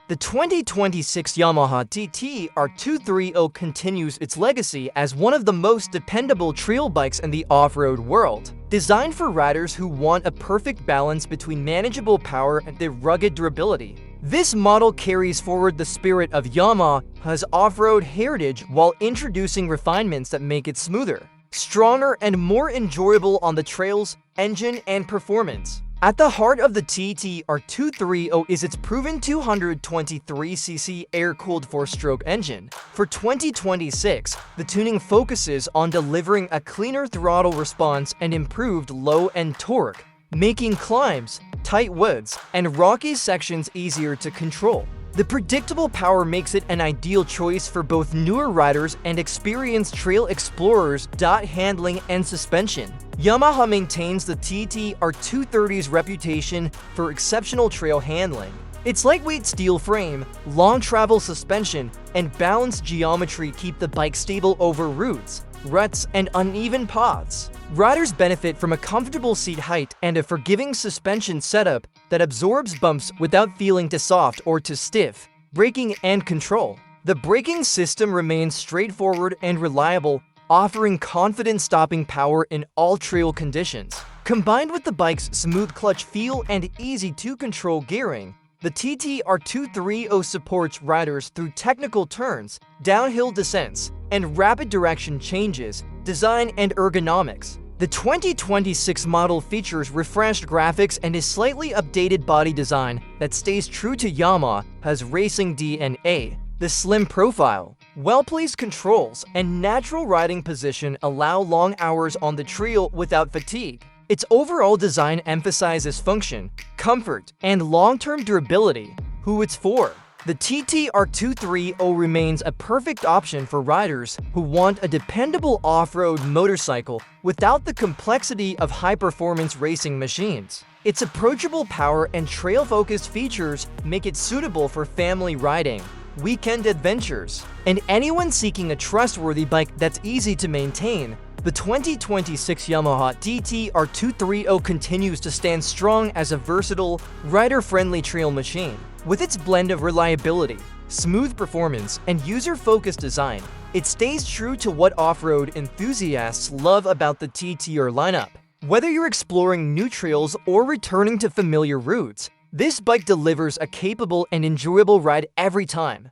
The 2026 Yamaha TT-R230 continues its legacy as one of the most dependable trail bikes in the off-road world. Designed for riders who want a perfect balance between manageable power and the rugged durability, this model carries forward the spirit of Yamaha's off-road heritage while introducing refinements that make it smoother, stronger, and more enjoyable on the trails, engine, and performance. At the heart of the TT-R230 is its proven 223cc air-cooled four-stroke engine. For 2026, the tuning focuses on delivering a cleaner throttle response and improved low-end torque, making climbs, tight woods, and rocky sections easier to control. The predictable power makes it an ideal choice for both newer riders and experienced trail explorers. Handling and suspension. Yamaha maintains the TT-R230's reputation for exceptional trail handling. Its lightweight steel frame, long travel suspension, and balanced geometry keep the bike stable over roots, ruts, and uneven paths. Riders benefit from a comfortable seat height and a forgiving suspension setup that absorbs bumps without feeling too soft or too stiff. Braking and control. The braking system remains straightforward and reliable, offering confident stopping power in all trail conditions. Combined with the bike's smooth clutch feel and easy-to-control gearing, the TT-R230 supports riders through technical turns, downhill descents, and rapid direction changes, design and ergonomics. The 2026 model features refreshed graphics and a slightly updated body design that stays true to Yamaha's racing DNA. The slim profile, well-placed controls, and natural riding position allow long hours on the trail without fatigue. Its overall design emphasizes function, comfort, and long-term durability. Who it's for? The TT-R230 remains a perfect option for riders who want a dependable off-road motorcycle without the complexity of high-performance racing machines. Its approachable power and trail-focused features make it suitable for family riding, weekend adventures, and anyone seeking a trustworthy bike that's easy to maintain. The 2026 Yamaha TT-R230 continues to stand strong as a versatile, rider-friendly trail machine. With its blend of reliability, smooth performance, and user-focused design, it stays true to what off-road enthusiasts love about the TT-R lineup. Whether you're exploring new trails or returning to familiar routes, this bike delivers a capable and enjoyable ride every time.